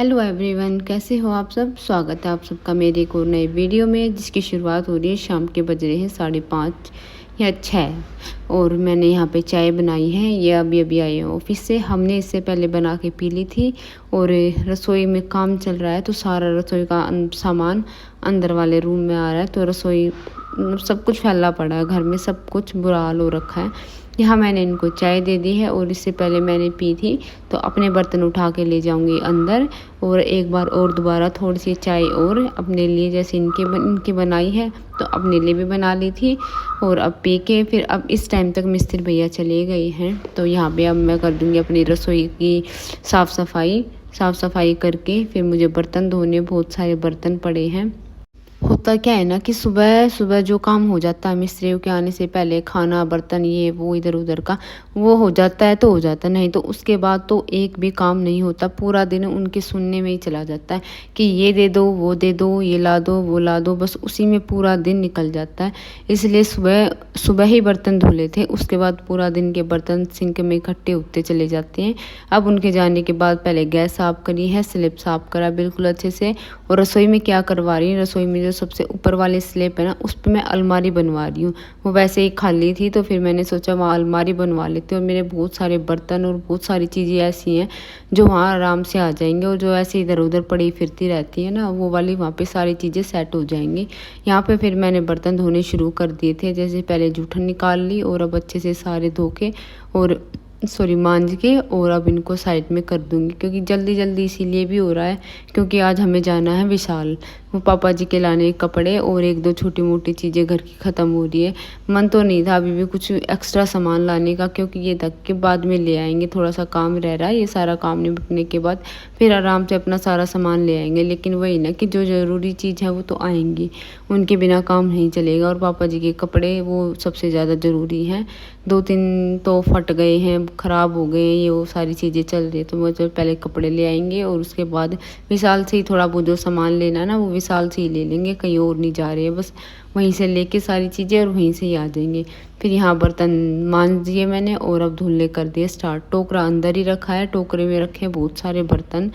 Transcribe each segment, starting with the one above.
Hello everyone, कैसे हो आप सब। स्वागत है आप सबका मेरे एक और नए वीडियो में, जिसकी शुरुआत हो रही है। शाम के बज रहे हैं 5:30 या 6 और मैंने यहाँ पे चाय बनाई है। ये अभी अभी आई है ऑफिस से। हमने इससे पहले बना के पी ली थी और रसोई में काम चल रहा है तो सारा रसोई का सामान अंदर वाले रूम में आ रहा है, तो रसोई सब कुछ फैला पड़ा है घर में, सब कुछ बुरा हाल हो रखा है। यहाँ मैंने इनको चाय दे दी है और इससे पहले मैंने पी थी, तो अपने बर्तन उठा के ले जाऊंगी अंदर और एक बार और दोबारा थोड़ी सी चाय और अपने लिए, जैसे इनकी बनाई है तो अपने लिए भी बना ली थी। और अब पी के फिर अब इस टाइम तक मिस्त्री भैया चले गए हैं, तो यहाँ पे अब मैं कर दूँगी अपनी रसोई की साफ़ सफाई करके फिर मुझे बर्तन धोने, बहुत सारे बर्तन पड़े हैं। होता क्या है ना कि सुबह सुबह जो काम हो जाता है मिस्त्रियों के आने से पहले, खाना बर्तन ये वो इधर उधर का वो हो जाता है तो हो जाता है, नहीं तो उसके बाद तो एक भी काम नहीं होता। पूरा दिन उनके सुनने में ही चला जाता है कि ये दे दो, वो दे दो, ये ला दो, वो ला दो, बस उसी में पूरा दिन निकल जाता है। इसलिए सुबह सुबह ही बर्तन धो लेते हैं, उसके बाद पूरा दिन के बर्तन सिंक में इकट्ठे होते चले जाते हैं। अब उनके जाने के बाद पहले गैस साफ़ करी है, स्लैब साफ़ करा बिल्कुल अच्छे से। और रसोई में क्या करवा रही हूँ, रसोई में जो सबसे ऊपर वाले स्लैब है ना, उस पर मैं अलमारी बनवा रही हूँ। वो वैसे ही खाली थी तो फिर मैंने सोचा वहाँ अलमारी बनवा लेती हूँ। और मेरे बहुत सारे बर्तन और बहुत सारी चीज़ें ऐसी हैं जो वहाँ आराम से आ जाएंगे, और जो ऐसे इधर उधर पड़ी फिरती रहती है ना, वो वाली वहाँ पे सारी चीज़ें सेट हो जाएंगी। यहाँ पे फिर मैंने बर्तन धोने शुरू कर दिए थे, जैसे पहले जूठन निकाल ली और अब अच्छे से सारे धो के और मांज के और अब इनको साइड में कर दूंगी, क्योंकि जल्दी जल्दी इसीलिए भी हो रहा है क्योंकि आज हमें जाना है विशाल। वो पापा जी के लाने कपड़े और एक दो छोटी मोटी चीज़ें घर की ख़त्म हो रही है। मन तो नहीं था अभी भी कुछ एक्स्ट्रा सामान लाने का, क्योंकि ये तक के बाद में ले आएंगे, थोड़ा सा काम रह रहा है। ये सारा काम निपटने के बाद फिर आराम से अपना सारा सामान ले आएंगे। लेकिन वही ना कि जो ज़रूरी चीज़ है वो तो आएंगी, उनके बिना काम नहीं चलेगा। और पापा जी के कपड़े वो सबसे ज़्यादा ज़रूरी हैं। 2-3 तो फट गए हैं, ख़राब हो गए हैं, ये वो सारी चीज़ें चल रही है, तो वो जो पहले कपड़े ले आएंगे और उसके बाद विशाल से ही थोड़ा बहुत जो सामान लेना है ना, वो विशाल से ही ले लेंगे, कहीं और नहीं जा रहे हैं, बस वहीं से लेके सारी चीज़ें और वहीं से ही आ जाएंगे। फिर यहाँ बर्तन मांज दिए मैंने और अब धुलने कर दिए स्टार्ट। टोकरा अंदर ही रखा है, टोकरे में रखे हैं बहुत सारे बर्तन,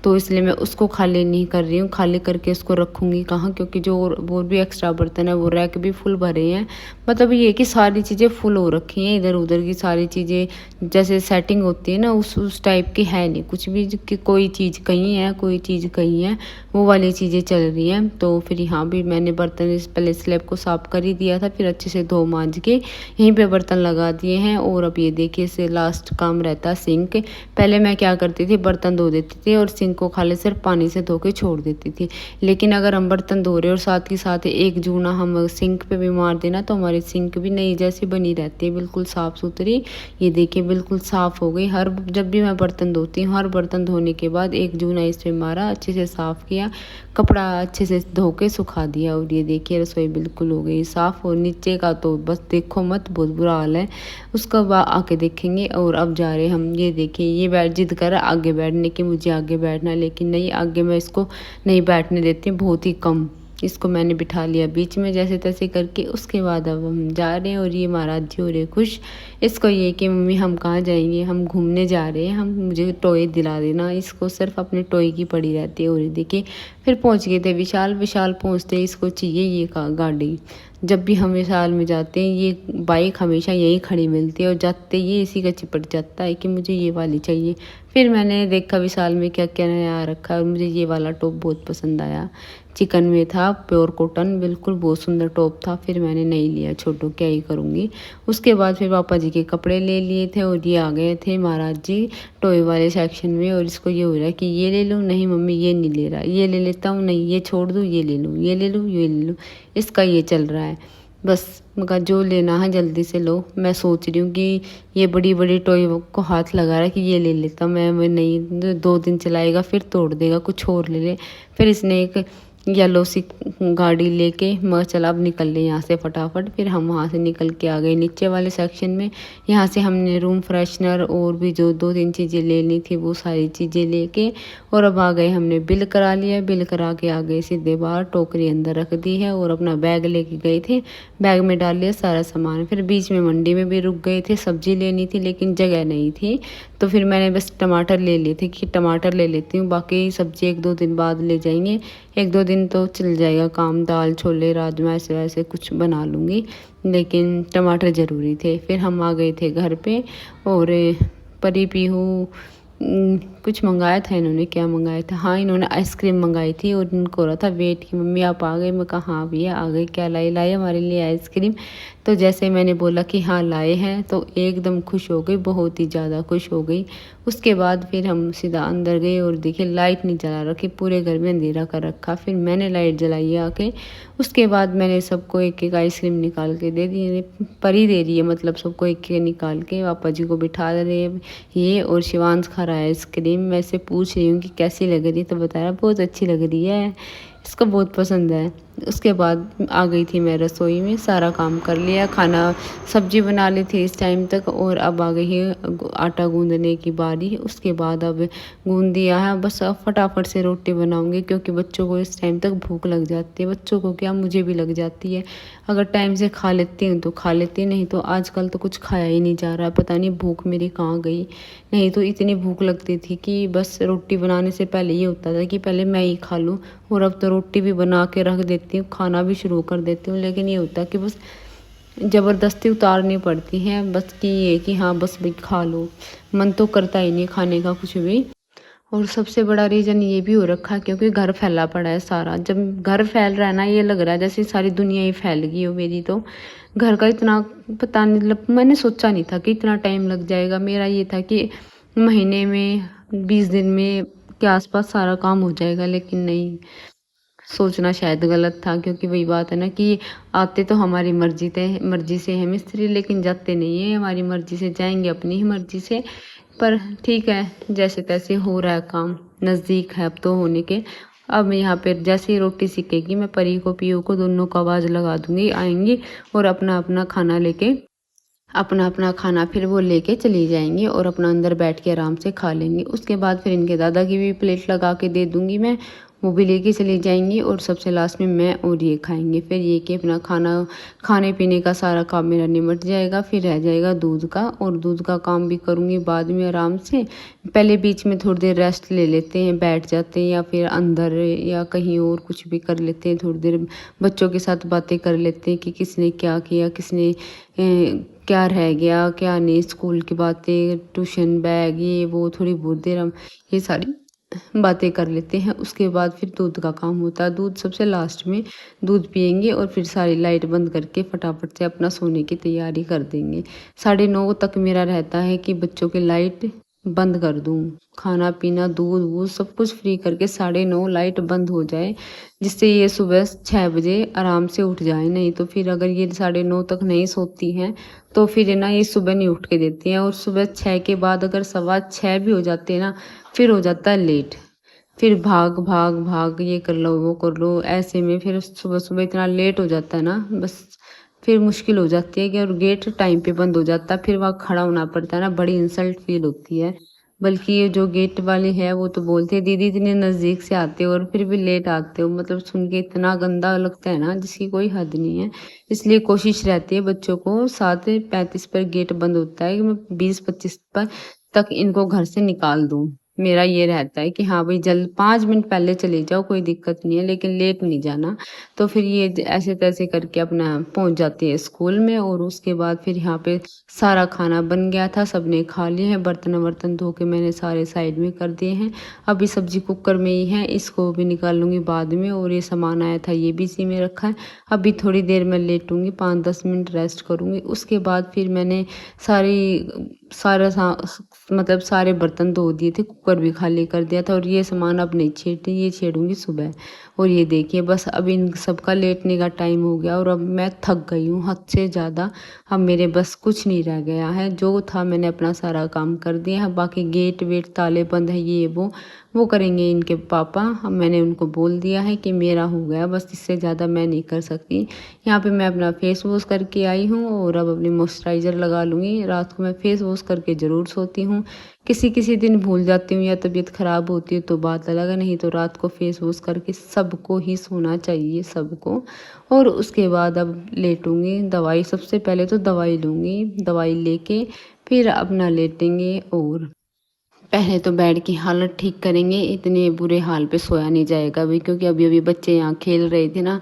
तो इसलिए मैं उसको खाली नहीं कर रही हूँ। खाली करके उसको रखूँगी कहाँ, क्योंकि जो और भी एक्स्ट्रा बर्तन है वो रैक भी फुल भरे हैं। मतलब ये कि सारी चीज़ें फुल हो रखी हैं, इधर उधर की सारी चीज़ें जैसे सेटिंग होती है ना, उस टाइप की है नहीं कुछ भी कि कोई चीज़ कहीं है कोई चीज़ कहीं है, वो वाली चीज़ें चल रही हैं। तो फिर यहाँ भी मैंने बर्तन पहले स्लैब को साफ़ कर ही दिया था, फिर अच्छे से धो मांज के यहीं पे बर्तन लगा दिए हैं। और अब ये देखिए इसे लास्ट काम रहता है सिंक। पहले मैं क्या करती थी, बर्तन धो देती थी और सिंक को खाली सिर्फ पानी से धो के छोड़ देती थी। लेकिन अगर हम बर्तन धो रहे और साथ ही साथ एक जूना हम सिंक पे भी मार देना, तो हमारी सिंक भी नई जैसी बनी रहती है, बिल्कुल साफ़ सुथरी। ये देखिए बिल्कुल साफ़ हो गई। जब भी मैं बर्तन धोती हूँ, हर बर्तन धोने के बाद एक जूना इस पे मारा, अच्छे से साफ़ किया, कपड़ा अच्छे से धो के सुखा दिया। और ये देखिए रसोई बिल्कुल हो गई साफ़। और नीचे का तो बस देखो मत, बहुत बुरा हाल है, उसका बाद आके देखेंगे। और अब जा रहे हम, ये देखिए ये जिद कर रहा आगे बैठने की, मुझे आगे बैठना, लेकिन नहीं, आगे मैं इसको नहीं बैठने देती, बहुत ही कम। इसको मैंने बिठा लिया बीच में जैसे तैसे करके। उसके बाद अब हम जा रहे हैं और ये महाराज जी हो रहे खुश। इसको ये कि मम्मी हम कहाँ जाएंगे, हम घूमने जा रहे हैं, हम मुझे टॉय दिला देना। इसको सिर्फ अपने टॉय की पड़ी रहती है। और ये देखिए फिर पहुंच गए थे विशाल पहुंचते इसको चाहिए ये गाड़ी। जब भी हम विशाल में जाते हैं ये बाइक हमेशा यहीं खड़ी मिलती है और जाते ये इसी का चिपट जाता है कि मुझे ये वाली चाहिए। फिर मैंने देखा विशाल में क्या क्या नया आ रखा है और मुझे ये वाला टॉप बहुत पसंद आया। चिकन में था, प्योर कॉटन, बिल्कुल बहुत सुंदर टॉप था। फिर मैंने नहीं लिया, छोटो क्या ही करूँगी। उसके बाद फिर पापा जी के कपड़े ले लिए थे और ये आ गए थे महाराज जी टॉय वाले सेक्शन में। और इसको ये हो रहा है कि ये ले लूँ, नहीं मम्मी ये नहीं ले रहा, ये ले लेता हूँ, नहीं ये छोड़ दूँ, ये ले लूँ, ये ले लूँ, ये ले लूँ, इसका ये चल रहा है। बस मगर जो लेना है जल्दी से लो। मैं सोच रही हूँ कि ये बड़ी बड़ी टॉय को हाथ लगा रहा है कि ये ले लेता, मैं नहीं, 2 दिन चलाएगा फिर तोड़ देगा, कुछ और ले ले। फिर इसने एक येलो सी गाड़ी लेके मैं चला अब निकल ले यहाँ से फटाफट। फिर हम वहाँ से निकल के आ गए नीचे वाले सेक्शन में। यहाँ से हमने रूम फ्रेशनर और भी जो 2-3 चीज़ें लेनी थी वो सारी चीज़ें लेके और अब आ गए। हमने बिल करा लिया, बिल करा के आ गए सीधे बाहर, टोकरी अंदर रख दी है और अपना बैग लेके गए थे। बैग में डाल लिया सारा सामान। फिर बीच में मंडी में भी रुक गए थे, सब्जी लेनी थी लेकिन जगह नहीं थी, तो फिर मैंने बस टमाटर ले लिए थे कि टमाटर ले लेती हूँ, बाकी सब्जी 1-2 दिन बाद ले जाएंगे। 1-2 दिन तो चल जाएगा काम, दाल छोले राजमा ऐसे वैसे कुछ बना लूँगी, लेकिन टमाटर ज़रूरी थे। फिर हम आ गए थे घर पे और परी पीहू कुछ मंगाया था इन्होंने, क्या मंगाया था, हाँ इन्होंने आइसक्रीम मंगाई थी और इनको हो रहा था वेट कि मम्मी आप आ गए। मैं कहा हाँ भैया आ गए, क्या लाए हमारे लिए आइसक्रीम। तो जैसे मैंने बोला कि हाँ लाए हैं तो एकदम खुश हो गई, बहुत ही ज़्यादा खुश हो गई। उसके बाद फिर हम सीधा अंदर गए और देखे लाइट नहीं जला रखी, पूरे घर में अंधेरा कर रखा। फिर मैंने लाइट जलाई आके। उसके बाद मैंने सबको एक एक आइसक्रीम निकाल के दे दी, परी दे रही है मतलब सबको एक एक निकाल के। पापा जी को बिठा रहे हैं ये और शिवांश खा रहा है आइसक्रीम। मैं से पूछ रही हूँ कि कैसी लग रही है, तो बता रहा बहुत अच्छी लग रही है, इसको बहुत पसंद है। उसके बाद आ गई थी मैं रसोई में, सारा काम कर लिया, खाना सब्जी बना ली थी इस टाइम तक और अब आ गई है आटा गूंदने की बारी। उसके बाद अब गूंद दिया है, बस अब फटाफट से रोटी बनाऊंगी क्योंकि बच्चों को इस टाइम तक भूख लग जाती है। बच्चों को क्या, मुझे भी लग जाती है। अगर टाइम से खा लेती हूँ तो खा लेती, नहीं तो आजकल तो कुछ खाया ही नहीं जा रहा है, पता नहीं भूख मेरी कहाँ गई। नहीं तो इतनी भूख लगती थी कि बस रोटी बनाने से पहले ये होता था कि पहले मैं ही खा लूँ, और अब तो रोटी भी बना के रख देती हूँ, खाना भी शुरू कर देती हूँ, लेकिन ये होता है कि बस ज़बरदस्ती उतारनी पड़ती है, बस कि ये कि हाँ बस भाई खा लो, मन तो करता ही नहीं खाने का कुछ भी। और सबसे बड़ा रीज़न ये भी हो रखा है क्योंकि घर फैला पड़ा है सारा। जब घर फैल रहा है ना, ये लग रहा है जैसे सारी दुनिया ही फैल गई हो मेरी। तो घर का इतना पता नहीं, मतलब मैंने सोचा नहीं था कि इतना टाइम लग जाएगा। मेरा ये था कि महीने में 20 दिन में के आसपास सारा काम हो जाएगा, लेकिन नहीं, सोचना शायद गलत था। क्योंकि वही बात है ना कि आते तो हमारी मर्जी से है मिस्त्री, लेकिन जाते नहीं है हमारी मर्जी से, जाएंगे अपनी ही मर्जी से। पर ठीक है, जैसे तैसे हो रहा है काम, नज़दीक है अब तो होने के। अब यहाँ पे जैसे ही रोटी सीखेगी मैं परी को पीयू को दोनों को आवाज़ लगा दूंगी, आएंगी और अपना अपना खाना फिर वो लेके चली जाएंगी और अपना अंदर बैठ के आराम से खा लेंगी। उसके बाद फिर इनके दादा की भी प्लेट लगा के दे दूंगी मैं, वो भी लेके चली जाएंगी और सबसे लास्ट में मैं और ये खाएंगे। फिर ये कि अपना खाने पीने का सारा काम मेरा निमट जाएगा। फिर रह जाएगा दूध का, और दूध का काम भी करूँगी बाद में आराम से। पहले बीच में थोड़ी देर रेस्ट ले लेते हैं, बैठ जाते हैं या फिर अंदर या कहीं और कुछ भी कर लेते हैं, थोड़ी देर बच्चों के साथ बातें कर लेते हैं कि किसने क्या किया, किसने क्या रह गया क्या नहीं, स्कूल की बातें, ट्यूशन बैग, ये वो, थोड़ी बहुत देर हम ये सारी बातें कर लेते हैं। उसके बाद फिर दूध का काम होता है, दूध सबसे लास्ट में दूध पियेंगे और फिर सारी लाइट बंद करके फटाफट से अपना सोने की तैयारी कर देंगे। 9:30 तक मेरा रहता है कि बच्चों की लाइट बंद कर दूँ, खाना पीना दूध वूध सब कुछ फ्री करके 9:30 लाइट बंद हो जाए, जिससे ये सुबह 6 बजे आराम से उठ जाए। नहीं तो फिर अगर ये 9:30 तक नहीं सोती हैं तो फिर है ना ये सुबह नहीं उठ के देती हैं, और सुबह 6 के बाद अगर 6:15 भी हो जाते हैं ना, फिर हो जाता है लेट। फिर भाग भाग भाग ये कर लो वो कर लो, ऐसे में फिर सुबह सुबह इतना लेट हो जाता है ना, बस फिर मुश्किल हो जाती है कि, और गेट टाइम पे बंद हो जाता है, फिर वहाँ खड़ा होना पड़ता है ना, बड़ी इंसल्ट फील होती है। बल्कि ये जो गेट वाले है वो तो बोलते हैं दीदी इतने नज़दीक से आते हो और फिर भी लेट आते हो, मतलब सुन के इतना गंदा लगता है ना जिसकी कोई हद नहीं है। इसलिए कोशिश रहती है बच्चों को 7:35 पर गेट बंद होता है कि मैं 20-25 पर तक इनको घर से निकाल दूँ। मेरा ये रहता है कि हाँ भाई जल्द 5 मिनट पहले चले जाओ, कोई दिक्कत नहीं है, लेकिन लेट नहीं जाना। तो फिर ये ऐसे तैसे करके अपना पहुंच जाती है स्कूल में। और उसके बाद फिर यहाँ पे सारा खाना बन गया था, सबने खा लिए हैं, बर्तन वर्तन धो के मैंने सारे साइड में कर दिए हैं। अभी सब्जी कुकर में ही है, इसको भी निकाल लूँगी बाद में। और ये सामान आया था ये भी इसी में रखा है। अभी थोड़ी देर में लेटूँगी, 5-10 मिनट रेस्ट करूँगी। उसके बाद फिर मैंने मतलब सारे बर्तन धो दिए थे, कुकर भी खाली कर दिया था, और ये सामान अब नहीं छेड़ती, ये छेड़ूंगी सुबह। और ये देखिए बस अब इन सबका लेटने का टाइम हो गया और अब मैं थक गई हूँ हद से ज़्यादा। अब मेरे बस कुछ नहीं रह गया है, जो था मैंने अपना सारा काम कर दिया है। बाकी गेट वेट ताले बंद है ये वो वो करेंगे इनके पापा। मैंने उनको बोल दिया है कि मेरा हो गया, बस इससे ज़्यादा मैं नहीं कर सकती। यहाँ पे मैं अपना फेस वॉश करके आई हूँ और अब अपनी मॉइस्चराइज़र लगा लूँगी। रात को मैं फेस वॉश करके ज़रूर सोती हूँ। किसी किसी दिन भूल जाती हूँ या तबीयत ख़राब होती है तो बात अलग है, नहीं तो रात को फेस वॉश करके सबको ही सोना चाहिए, सबको। और उसके बाद अब लेटूँगी। दवाई सबसे पहले तो दवाई लूँगी, दवाई लेके फिर अपना लेटेंगे और पहले तो बेड की हालत ठीक करेंगे। इतने बुरे हाल पे सोया नहीं जाएगा अभी, क्योंकि अभी-अभी बच्चे यहाँ खेल रहे थे ना,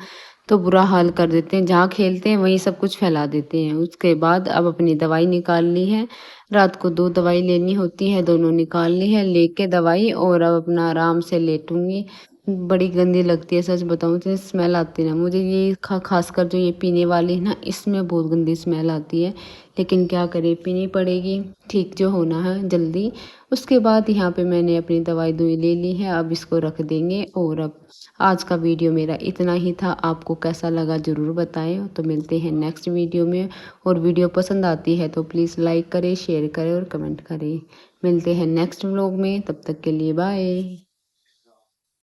तो बुरा हाल कर देते हैं। जहाँ खेलते हैं वहीं सब कुछ फैला देते हैं। उसके बाद अब अपनी दवाई निकाल ली है। रात को 2 दवाई लेनी होती है, दोनों निकाल ली है। लेके दवाई और अब अपना आराम से लेटूँगी। बड़ी गंदी लगती है, सच बताऊँ इतनी स्मेल आती है ना मुझे, ये ख़ासकर जो ये पीने वाली है ना, इसमें बहुत गंदी स्मेल आती है। लेकिन क्या करें, पीनी पड़ेगी, ठीक जो होना है जल्दी। उसके बाद यहाँ पे मैंने अपनी दवाई-दुई ले ली है, अब इसको रख देंगे। और अब आज का वीडियो मेरा इतना ही था। आपको कैसा लगा ज़रूर बताएँ। तो मिलते हैं नेक्स्ट वीडियो में। और वीडियो पसंद आती है तो प्लीज़ लाइक करें, शेयर करें और कमेंट करें। मिलते हैं नेक्स्ट व्लॉग में, तब तक के लिए बाय।